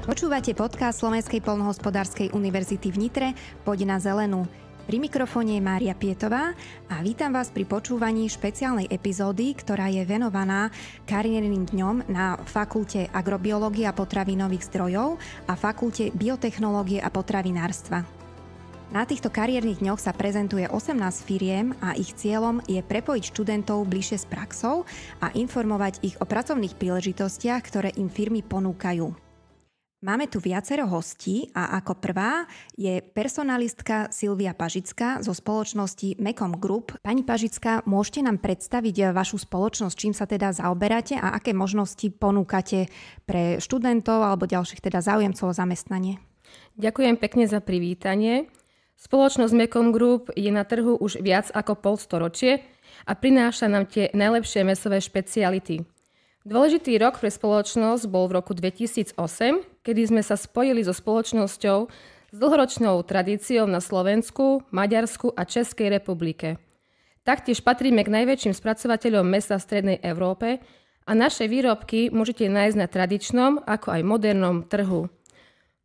Počúvate podcast Slovenskej poľnohospodárskej univerzity v Nitre Poď na zelenú. Pri mikrofóne je Mária Pietová a vítam vás pri počúvaní špeciálnej epizódy, ktorá je venovaná kariérnym dňom na Fakulte agrobiológie a potravinových zdrojov a Fakulte biotechnológie a potravinárstva. Na týchto kariérnych dňoch sa prezentuje 18 firiem a ich cieľom je prepojiť študentov bližšie s praxou a informovať ich o pracovných príležitostiach, ktoré im firmy ponúkajú. Máme tu viacero hostí a ako prvá je personalistka Silvia Pažická zo spoločnosti Mecom Group. Pani Pažická, môžete nám predstaviť vašu spoločnosť, čím sa teda zaoberáte a aké možnosti ponúkate pre študentov alebo ďalších teda záujemcov o zamestnanie? Ďakujem pekne za privítanie. Spoločnosť Mecom Group je na trhu už viac ako polstoročie a prináša nám tie najlepšie mäsové špeciality. Dôležitý rok pre spoločnosť bol v roku 2008, kedy sme sa spojili so spoločnosťou s dlhoročnou tradíciou na Slovensku, Maďarsku a Českej republike. Taktiež patríme k najväčším spracovateľom mäsa v Strednej Európe a naše výrobky môžete nájsť na tradičnom ako aj modernom trhu.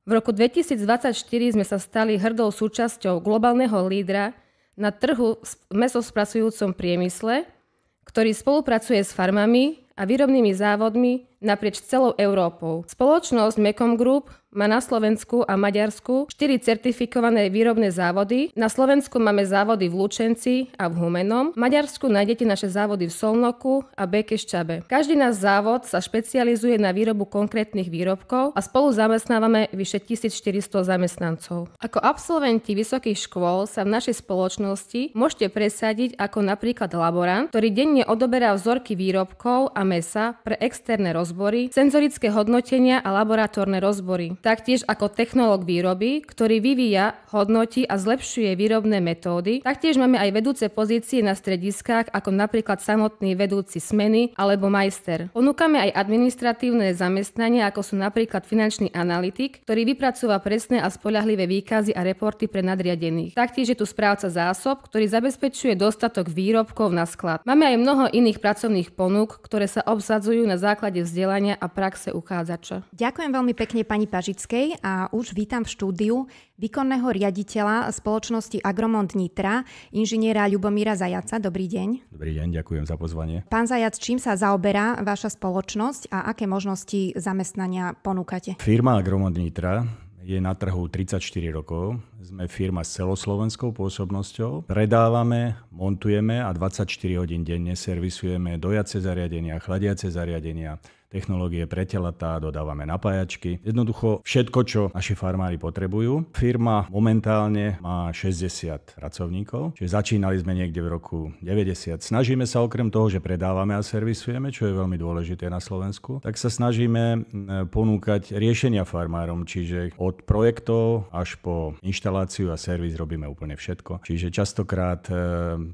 V roku 2024 sme sa stali hrdou súčasťou globálneho lídra na trhu v mäsospracujúcom priemysle, ktorý spolupracuje s farmami a výrobnými závodmi naprieč celou Európou. Spoločnosť Mecom Group má na Slovensku a Maďarsku 4 certifikované výrobné závody. Na Slovensku máme závody v Lučenci a v Humennom. V Maďarsku nájdete naše závody v Solnoku a Békeščabe. Každý náš závod sa špecializuje na výrobu konkrétnych výrobkov a spolu zamestnávame vyše 1400 zamestnancov. Ako absolventi vysokých škôl sa v našej spoločnosti môžete presadiť ako napríklad laborant, ktorý denne odoberá vzorky výrobkov a mäsa pre externé rozbory, senzorické hodnotenia a laboratórne rozbory. Taktiež ako technológ výroby, ktorý vyvíja, hodnotí a zlepšuje výrobné metódy. Taktiež máme aj vedúce pozície na strediskách, ako napríklad samotný vedúci smeny alebo majster. Ponúkame aj administratívne zamestnania, ako sú napríklad finančný analytik, ktorý vypracúva presné a spoľahlivé výkazy a reporty pre nadriadených. Taktiež je tu správca zásob, ktorý zabezpečuje dostatok výrobkov na sklad. Máme aj mnoho iných pracovných ponúk, ktoré sa obsadzujú na základe vzdelania a praxe uchádzača. Ďakujem veľmi pekne pani Pažickej a už vítam v štúdiu výkonného riaditeľa spoločnosti Agromont Nitra, inžiniera Ľubomíra Zajaca. Dobrý deň. Dobrý deň, ďakujem za pozvanie. Pán Zajac, čím sa zaoberá vaša spoločnosť a aké možnosti zamestnania ponúkate? Firma Agromont Nitra je na trhu 34 rokov. Sme firma s celoslovenskou pôsobnosťou. Predávame, montujeme a 24 hodín denne servisujeme dojace zariadenia, chladiace zariadenia, technológie pre telatá, dodávame napájačky. Jednoducho všetko, čo naši farmári potrebujú. Firma momentálne má 60 pracovníkov, čiže začínali sme niekde v roku 90. Snažíme sa okrem toho, že predávame a servisujeme, čo je veľmi dôležité na Slovensku, tak sa snažíme ponúkať riešenia farmárom, čiže od projektov až po inštaláciu a servis robíme úplne všetko. Čiže častokrát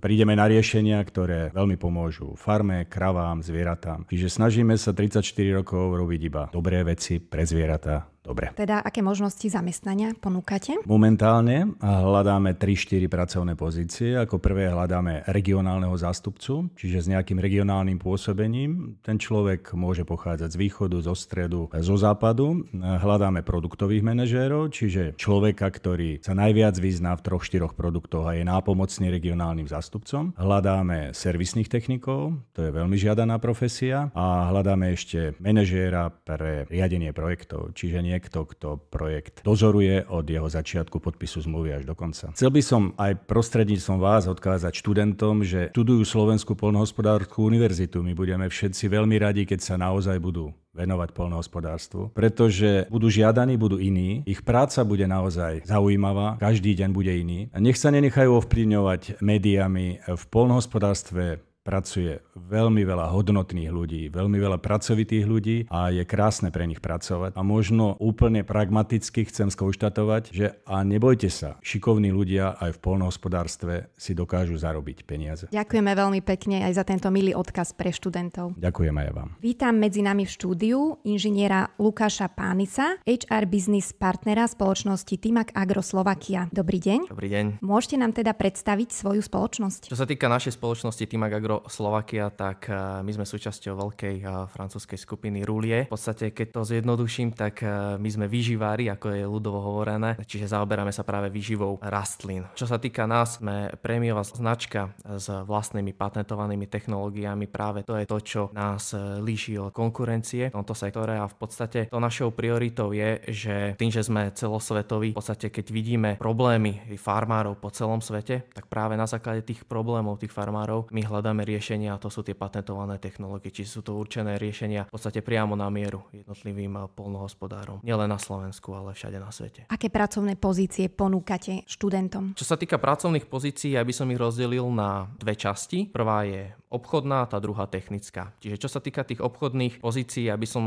prídeme na riešenia, ktoré veľmi pomôžu farme, kravám, zvieratám. Čiže snažíme sa 34 rokov robiť iba dobré veci pre zvieratá. Dobre. Teda aké možnosti zamestnania ponúkate? Momentálne hľadáme 3-4 pracovné pozície. Ako prvé hľadáme regionálneho zástupcu, čiže s nejakým regionálnym pôsobením. Ten človek môže pochádzať z východu, zo stredu, zo západu. Hľadáme produktových manažérov, čiže človeka, ktorý sa najviac vyzná v 3-4 produktoch a je nápomocný regionálnym zástupcom. Hľadáme servisných technikov, to je veľmi žiadaná profesia. A hľadáme ešte manažéra pre riadenie projektov, čiže niekto, kto projekt dozoruje od jeho začiatku podpisu zmluvy až do konca. Chcel by som aj prostredníctvom vás odkázať študentom, že študujú Slovenskú poľnohospodársku univerzitu. My budeme všetci veľmi radi, keď sa naozaj budú venovať poľnohospodárstvu, pretože budú žiadaní, budú iní, ich práca bude naozaj zaujímavá, každý deň bude iný. A nech sa nenechajú ovplyvňovať médiami. V poľnohospodárstve pracuje veľmi veľa hodnotných ľudí, veľmi veľa pracovitých ľudí a je krásne pre nich pracovať. A možno úplne pragmaticky chcem skonštatovať, že a nebojte sa, šikovní ľudia aj v poľnohospodárstve si dokážu zarobiť peniaze. Ďakujeme veľmi pekne aj za tento milý odkaz pre študentov. Ďakujem aj vám. Vítam medzi nami v štúdiu inžiniera Lukáša Pánica, HR business partnera spoločnosti Timak Agro Slovakia. Dobrý deň. Dobrý deň. Môžete nám teda predstaviť svoju spoločnosť? Čo sa týka našej spoločnosti Timak Agro, Slovakia, tak my sme súčasťou veľkej francúzskej skupiny Roulier. V podstate, keď to zjednoduším, tak my sme výživári, ako je ľudovo hovorené, čiže zaoberáme sa práve výživou rastlín. Čo sa týka nás, sme prémiová značka s vlastnými patentovanými technológiami. Práve to je to, čo nás líši od konkurencie v tomto sektore a v podstate to našou prioritou je, že tým, že sme celosvetoví, v podstate keď vidíme problémy farmárov po celom svete, tak práve na základe tých problémov tých farmárov my hľadáme riešenia a to sú tie patentované technológie, čiže sú to určené riešenia v podstate priamo na mieru jednotlivým poľnohospodárom. Nielen na Slovensku, ale všade na svete. Aké pracovné pozície ponúkate študentom? Čo sa týka pracovných pozícií, ja by som ich rozdelil na dve časti. Prvá je obchodná, tá druhá technická. Čiže čo sa týka tých obchodných pozícií, ja by som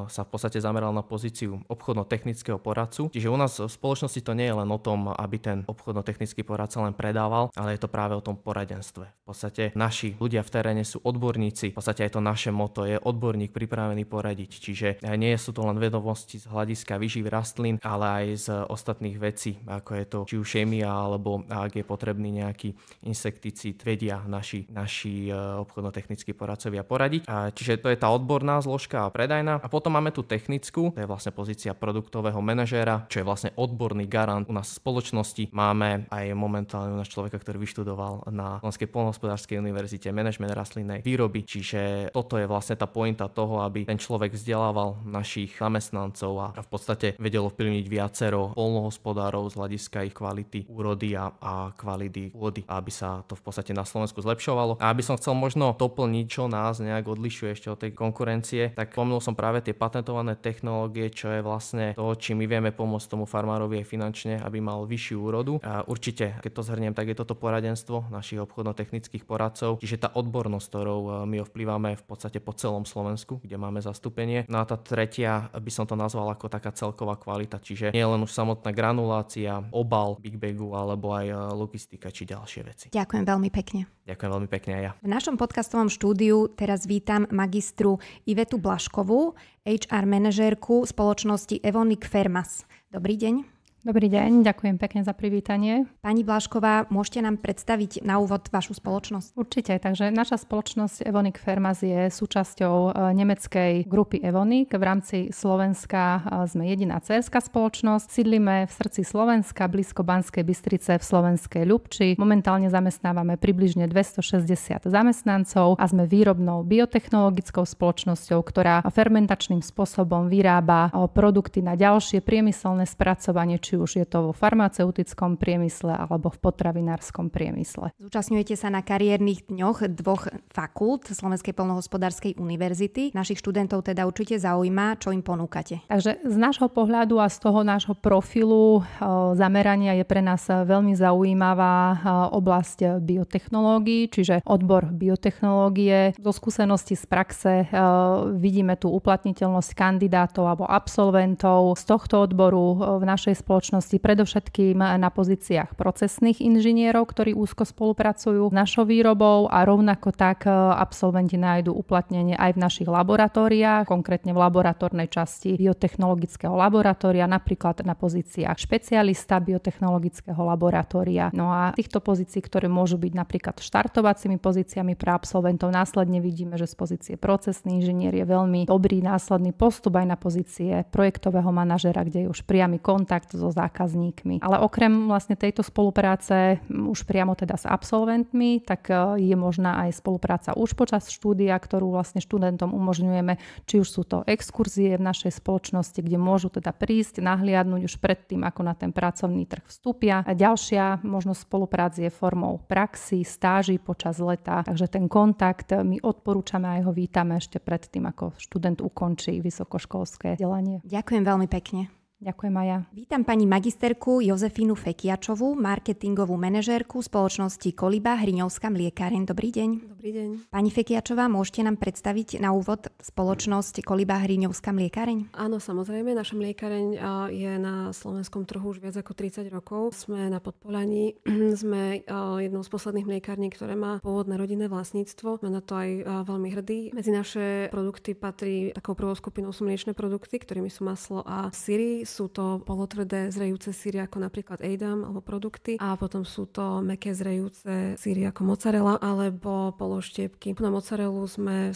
sa v podstate zameral na pozíciu obchodno-technického poradcu. Čiže u nás v spoločnosti to nie je len o tom, aby ten obchodno-technický poradca len predával, ale je to práve o tom poradenstve. V podstate naši ľudia v teréne sú odborníci. V podstate aj to naše motto je odborník pripravený poradiť. Čiže nie sú to len vedomosti z hľadiska výživy rastlín, ale aj z ostatných vecí, ako je to či už chémia, alebo ak je potrebný nejaký insekticíd, vedia naši obchodno-technickí poradcovia poradiť. Čiže to je tá odborná zložka a predajná. A potom máme tú technickú, to je vlastne pozícia produktového manažéra, čo je vlastne odborný garant u nás v spoločnosti. Máme aj momentálne u nás človeka, ktorý vyštudoval na Slovenskej poľnohospodárskej univerzite manažment rastlinnej výroby. Čiže toto je vlastne tá pointa toho, aby ten človek vzdelával našich zamestnancov a v podstate vedel ovplyvniť viacero poľnohospodárov z hľadiska ich kvality úrody a kvality pôdy, aby sa to v podstate na Slovensku zlepšovalo. A aby som chcel možno doplniť, čo nás nejak odlišuje ešte od tej konkurencie, tak spomenul som práve tie patentované technológie, čo je vlastne to, či my vieme pomôcť tomu farmárovi aj finančne, aby mal vyššiu úrodu. A určite, keď to zhrniem, tak je toto poradenstvo našich obchodno-technických poradcov, čiže tá odbornosť, ktorou my ovplyváme v podstate po celom Slovensku, kde máme zastúpenie. No a tá tretia by som to nazval ako taká celková kvalita, čiže nie len už samotná granulácia, obal Big Bagu alebo aj logistika či ďalšie veci. Ďakujem veľmi pekne. Ďakujem veľmi pekne aj ja. V našom podcastovom štúdiu teraz vítam magistru Ivetu Blaškovú, HR manažérku spoločnosti Evonik Fermas. Dobrý deň. Dobrý deň, ďakujem pekne za privítanie. Pani Blašková, môžete nám predstaviť na úvod vašu spoločnosť? Určite, takže naša spoločnosť Evonik Fermas je súčasťou nemeckej grupy Evonik. V rámci Slovenska sme jediná dcérská spoločnosť. Sídlime v srdci Slovenska, blízko Banskej Bystrice v slovenskej Ľubči. Momentálne zamestnávame približne 260 zamestnancov a sme výrobnou biotechnologickou spoločnosťou, ktorá fermentačným spôsobom vyrába produkty na ďalšie priemyselné spracovanie, či už je to vo farmaceutickom priemysle alebo v potravinárskom priemysle. Zúčastňujete sa na kariérnych dňoch dvoch fakult Slovenskej poľnohospodárskej univerzity. Našich študentov teda určite zaujíma, čo im ponúkate. Takže z nášho pohľadu a z toho nášho profilu zamerania je pre nás veľmi zaujímavá oblasť biotechnológií, čiže odbor biotechnológie. Zo skúsenosti z praxe vidíme tu uplatniteľnosť kandidátov alebo absolventov z tohto odboru v našej spoločnosti, predovšetkým na pozíciách procesných inžinierov, ktorí úzko spolupracujú s našou výrobou a rovnako tak absolventi nájdu uplatnenie aj v našich laboratóriách, konkrétne v laboratórnej časti biotechnologického laboratória, napríklad na pozíciách špecialista biotechnologického laboratória. No a týchto pozícií, ktoré môžu byť napríklad štartovacími pozíciami pre absolventov, následne vidíme, že z pozície procesný inžinier je veľmi dobrý následný postup aj na pozície projektového manažera, kde je už priamy kontakt so zákazníkmi. Ale okrem vlastne tejto spolupráce už priamo teda s absolventmi, tak je možná aj spolupráca už počas štúdia, ktorú vlastne študentom umožňujeme, či už sú to exkurzie v našej spoločnosti, kde môžu teda prísť, nahliadnúť už predtým, ako na ten pracovný trh vstúpia. A ďalšia možnosť spolupráce je formou praxi, stáží počas leta, takže ten kontakt my odporúčame a ho vítame ešte predtým, ako študent ukončí vysokoškolské vzdelanie. Ďakujem veľmi pekne. Ďakujem aj ja. Vítam pani magisterku Jozefínu Fekiačovú, marketingovú manažérku spoločnosti Koliba Hriňovská mliekáreň. Dobrý deň. Dobrý deň. Pani Fekiačová, môžete nám predstaviť na úvod spoločnosť Koliba Hriňovská mliekáreň? Áno, samozrejme. Naša mliekareň je na slovenskom trhu už viac ako 30 rokov. Sme na Podpolaní. Sme jednou z posledných mliekární, ktoré má pôvodné rodinné vlastníctvo. Sme na to aj veľmi hrdí. Medzi naše produkty patrí takou prvou skupinou sú mliečne produkty, ktorými sú maslo a syry. Sú to polotvrdé zrejúce syry ako napríklad Edam alebo produkty a potom sú to mäkké zrejúce syry ako mozzarella alebo pološtiepky. Na mozzarellu sme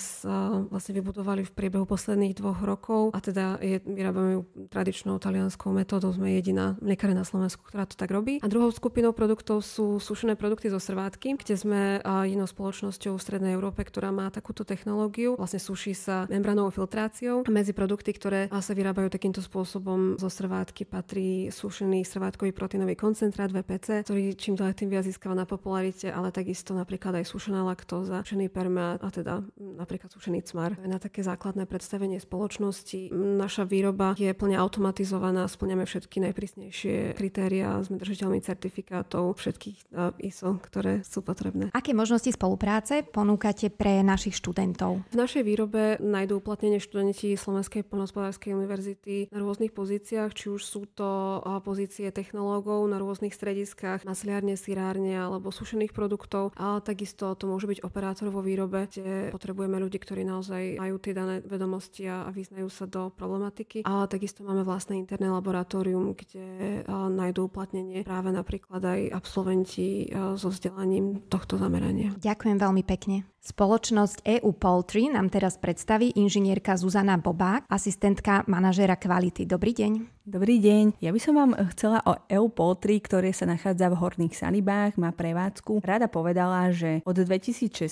vlastne vybudovali v priebehu posledných 2 rokov a teda vyrábame ju tradičnou talianskou metódou. Sme jediná mliekareň na Slovensku, ktorá to tak robí. A druhou skupinou produktov sú sušené produkty zo Srvátky, kde sme jedinou spoločnosťou v Strednej Európe, ktorá má takúto technológiu. Vlastne suší sa membranovou filtráciou. A medzi produkty, ktoré sa vyrábajú takýmto spôsobom zo Srvátky, patrí sušený srvátkový proteínový koncentrát VPC, ktorý čím ďalej tým viac získava na popularite, ale takisto napríklad aj sušená laktóza, sušený permeát a teda napríklad sušený cmar. Na také základné predstavenie spoločnosti. Naša výroba je plne automatizovaná, spĺňame všetky najprísnejšie kritériá, sme držiteľmi certifikátov všetkých ISO, ktoré sú potrebné. Aké možnosti spolupráce ponúkate pre našich študentov? V našej výrobe nájdú uplatnenie študenti Slovenskej poľnohospodárskej univerzity na rôznych pozíciách, či už sú to pozície technológov na rôznych strediskách, masliarne, syrárne alebo sušených produktov, ale takisto to môže byť operátor vo výrobe, kde potrebujeme ľudí, ktorí naozaj majú tie dané vedomosti a vyznajú sa do problematiky. Ale takisto máme vlastné interné laboratórium, kde nájdú uplatnenie práve napríklad aj absolventi so vzdelaním tohto zamerania. Ďakujem veľmi pekne. Spoločnosť EU Poultry nám teraz predstaví inžinierka Zuzana Bobák, asistentka manažéra kvality. Dobrý deň. Dobrý deň. Ja by som vám chcela o EU Poultry, ktoré sa nachádza v Horných Sanibách, má prevádzku, rada povedala, že od 2016.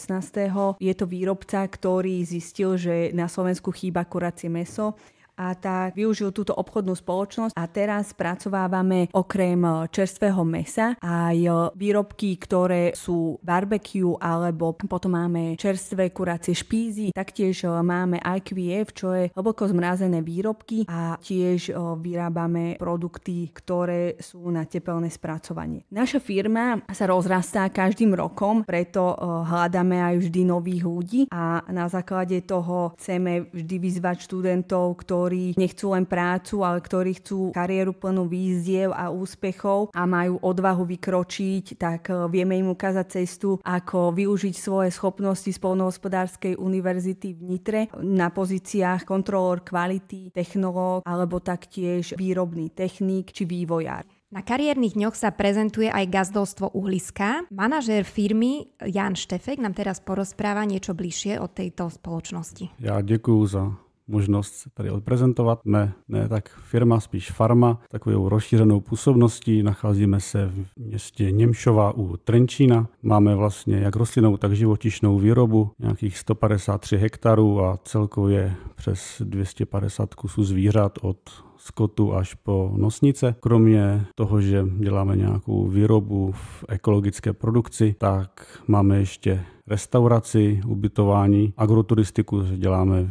je to výrobca, ktorý zistil, že na Slovensku chýba kuracie mäso, a tak využil túto obchodnú spoločnosť a teraz spracovávame okrem čerstvého mäsa aj výrobky, ktoré sú barbecue, alebo potom máme čerstvé kuracie špízy, taktiež máme IQF, čo je hlboko zmrazené výrobky a tiež vyrábame produkty, ktoré sú na tepelné spracovanie. Naša firma sa rozrastá každým rokom, preto hľadáme aj vždy nových ľudí a na základe toho chceme vždy vyzvať študentov, ktorí nechcú len prácu, ale ktorí chcú kariéru plnú výziev a úspechov a majú odvahu vykročiť, tak vieme im ukázať cestu, ako využiť svoje schopnosti z Poľnohospodárskej univerzity v Nitre na pozíciách kontrolór kvality, technológ alebo taktiež výrobný technik či vývojár. Na kariérnych dňoch sa prezentuje aj gazdovstvo Uhliska. Manažér firmy Jan Štefek nám teraz porozpráva niečo bližšie o tejto spoločnosti. Ja děkuju za možnost se tady odprezentovat. Jsme ne tak firma, spíš farma, takovou rozšířenou působností. Nacházíme se v městě Němšová u Trenčína. Máme vlastně jak rostlinnou, tak živočišnou výrobu, nějakých 153 hektarů a celkově přes 250 kusů zvířat od skotu až po nosnice. Kromě toho, že děláme nějakou výrobu v ekologické produkci, tak máme ještě restauraci, ubytování, agroturistiku, že děláme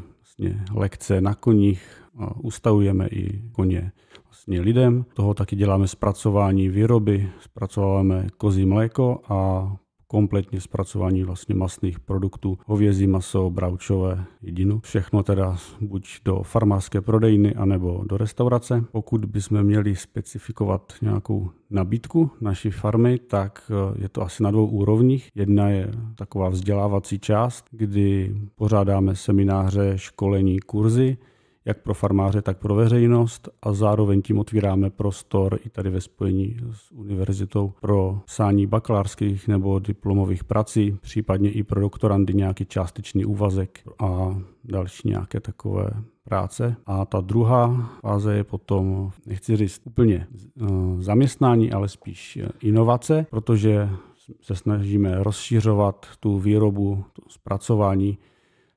lekce na koních, ustavujeme i koně vlastně lidem. Toho taky děláme zpracování výroby, zpracováváme kozí mléko a kompletně zpracování vlastně masných produktů, hovězí maso, bravčové, jedinu. Všechno teda buď do farmářské prodejny, anebo do restaurace. Pokud bychom měli specifikovat nějakou nabídku naší farmy, tak je to asi na 2 úrovních. Jedna je taková vzdělávací část, kdy pořádáme semináře, školení, kurzy, jak pro farmáře, tak pro veřejnost a zároveň tím otvíráme prostor i tady ve spojení s univerzitou pro psání bakalářských nebo diplomových prací, případně i pro doktorandy nějaký částečný úvazek a další nějaké takové práce. A ta druhá fáze je potom, nechci říct úplně zaměstnání, ale spíš inovace, protože se snažíme rozšiřovat tu výrobu, to zpracování,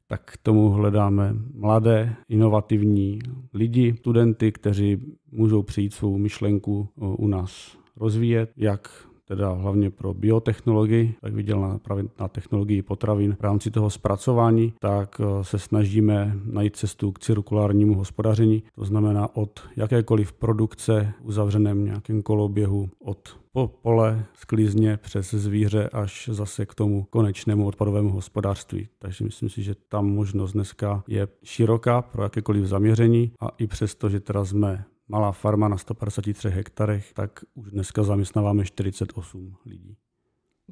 tak k tomu hledáme mladé, inovativní lidi, studenty, kteří můžou přijít svou myšlenku u nás rozvíjet, jak teda hlavně pro biotechnologii, tak viděl právě na technologii potravin. V rámci toho zpracování tak se snažíme najít cestu k cirkulárnímu hospodaření, to znamená od jakékoliv produkce v uzavřeném nějakém koloběhu, od pole, sklizně přes zvíře až zase k tomu konečnému odpadovému hospodářství. Takže myslím si, že ta možnost dneska je široká pro jakékoliv zaměření a i přesto, že teda jsme malá farma na 153 hektarech, tak už dneska zamestnáváme 48 lidí.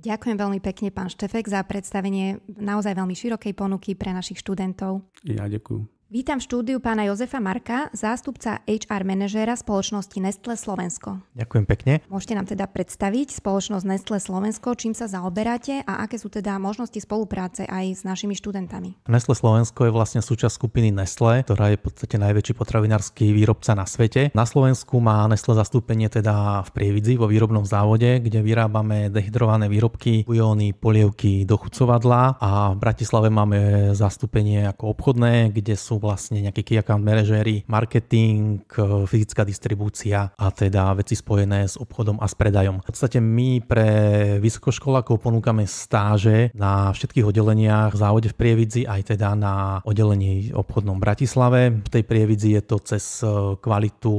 Ďakujem veľmi pekne, pán Štefek, za predstavenie naozaj veľmi širokej ponuky pre našich študentov. Ja ďakujem. Vítam v štúdiu pána Jozefa Marka, zástupca HR manažéra spoločnosti Nestlé Slovensko. Ďakujem pekne. Môžete nám teda predstaviť spoločnosť Nestlé Slovensko, čím sa zaoberáte a aké sú teda možnosti spolupráce aj s našimi študentami? Nestlé Slovensko je vlastne súčasť skupiny Nestlé, ktorá je v podstate najväčší potravinársky výrobca na svete. Na Slovensku má Nestlé zastúpenie teda v Prievidzi vo výrobnom závode, kde vyrábame dehydrované výrobky, bujóny, polievky, dochucovadlá, a v Bratislave máme zastúpenie ako obchodné, kde sú vlastne nejakí key account manažéri, marketing, fyzická distribúcia a teda veci spojené s obchodom a s predajom. V podstate my pre vysokoškolákov ponúkame stáže na všetkých oddeleniach v závode v Prievidzi, aj teda na oddelení obchodnom v Bratislave. V tej Prievidzi je to cez kvalitu,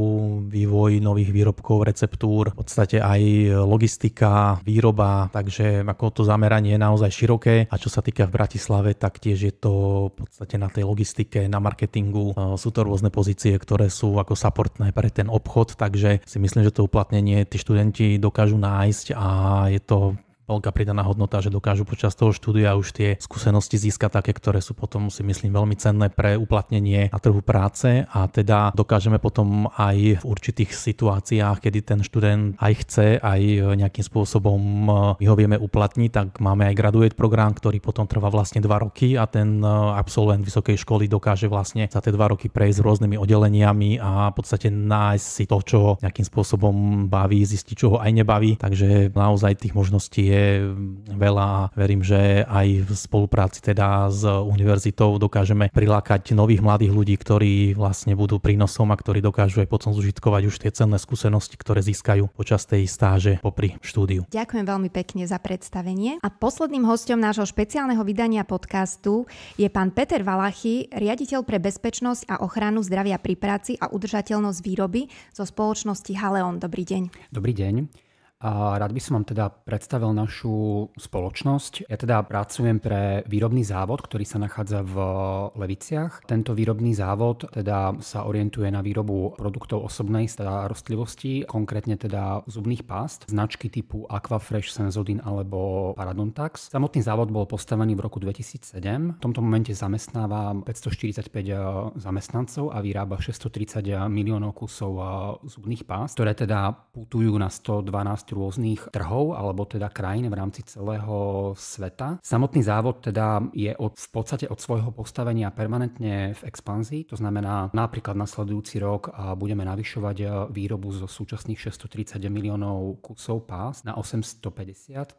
vývoj nových výrobkov, receptúr, v podstate aj logistika, výroba, takže ako to zameranie je naozaj široké. A čo sa týka v Bratislave, tak tiež je to v podstate na tej logistike, na marketingu. Sú to rôzne pozície, ktoré sú ako supportné pre ten obchod, takže si myslím, že to uplatnenie tí študenti dokážu nájsť a je to veľká pridaná hodnota, že dokážu počas toho štúdia už tie skúsenosti získať také, ktoré sú potom, si myslím, veľmi cenné pre uplatnenie na trhu práce, a teda dokážeme potom aj v určitých situáciách, kedy ten študent aj chce, aj nejakým spôsobom my ho vieme uplatniť, tak máme aj graduate program, ktorý potom trvá vlastne 2 roky a ten absolvent vysokej školy dokáže vlastne za tie 2 roky prejsť rôznymi oddeleniami a v podstate nájsť si to, čo nejakým spôsobom baví, zistiť, čo ho aj nebaví. Takže naozaj tých možností je veľa a verím, že aj v spolupráci teda s univerzitou dokážeme prilákať nových mladých ľudí, ktorí vlastne budú prínosom a ktorí dokážu aj potom zužitkovať už tie cenné skúsenosti, ktoré získajú počas tej stáže popri štúdiu. Ďakujem veľmi pekne za predstavenie. A posledným hosťom nášho špeciálneho vydania podcastu je pán Peter Valachy, riaditeľ pre bezpečnosť a ochranu zdravia pri práci a udržateľnosť výroby zo spoločnosti Haleon. Dobrý deň. Dobrý deň. A rád by som vám teda predstavil našu spoločnosť. Ja teda pracujem pre výrobný závod, ktorý sa nachádza v Leviciach. Tento výrobný závod teda sa orientuje na výrobu produktov osobnej starostlivosti, konkrétne teda zubných pást, značky typu Aquafresh, Sensodyne alebo Parodontax. Samotný závod bol postavený v roku 2007. V tomto momente zamestnáva 545 zamestnancov a vyrába 630 miliónov kusov zubných pást, ktoré teda putujú na 112 rôznych trhov alebo teda krajín v rámci celého sveta. Samotný závod teda je v podstate od svojho postavenia permanentne v expanzii, to znamená napríklad nasledujúci rok budeme navyšovať výrobu zo súčasných 630 miliónov kusov pás na 850,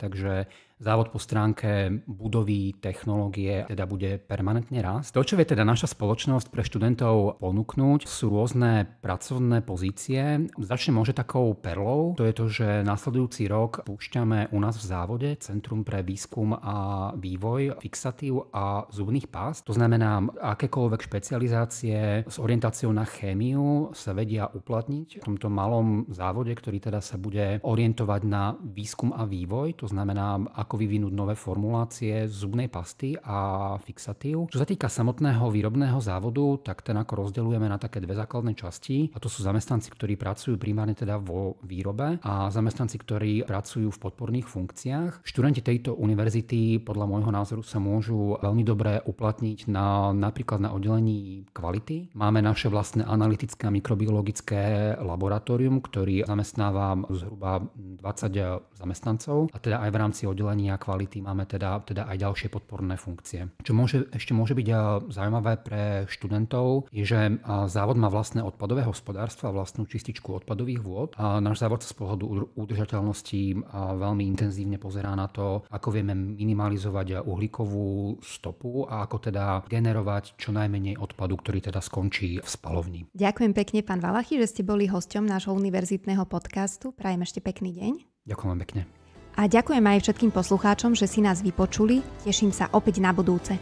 takže závod po stránke budovy, technológie teda bude permanentne rásť. To, čo vie teda naša spoločnosť pre študentov ponúknuť, sú rôzne pracovné pozície. Začne môže takou perlou, to je to, že nasledujúci rok púšťame u nás v závode Centrum pre výskum a vývoj fixatív a zubných pást. To znamená, akékoľvek špecializácie s orientáciou na chémiu sa vedia uplatniť v tomto malom závode, ktorý teda sa bude orientovať na výskum a vývoj. To znamená, ako vyvinúť nové formulácie zubnej pasty a fixatív. Čo sa týka samotného výrobného závodu, tak ten ako rozdeľujeme na také 2 základné časti. A to sú zamestnanci, ktorí pracujú primárne teda vo výrobe a zamestnanci, ktorí pracujú v podporných funkciách. Študenti tejto univerzity podľa môjho názoru sa môžu veľmi dobre uplatniť napríklad na oddelení kvality. Máme naše vlastné analytické a mikrobiologické laboratórium, ktorý zamestnáva zhruba 20 zamestnancov a teda aj v rámci oddelenia kvality máme teda aj ďalšie podporné funkcie. Čo ešte môže byť zaujímavé pre študentov, je, že závod má vlastné odpadové hospodárstvo a vlastnú čističku odpadových vôd. A náš závod sa z pohľadu udržateľnosti veľmi intenzívne pozerá na to, ako vieme minimalizovať uhlíkovú stopu a ako teda generovať čo najmenej odpadu, ktorý teda skončí v spalovni. Ďakujem pekne, pán Valachy, že ste boli hosťom nášho univerzitného podcastu. Prajem ešte pekný deň. Ďakujem pekne. A ďakujem aj všetkým poslucháčom, že si nás vypočuli. Teším sa opäť na budúce.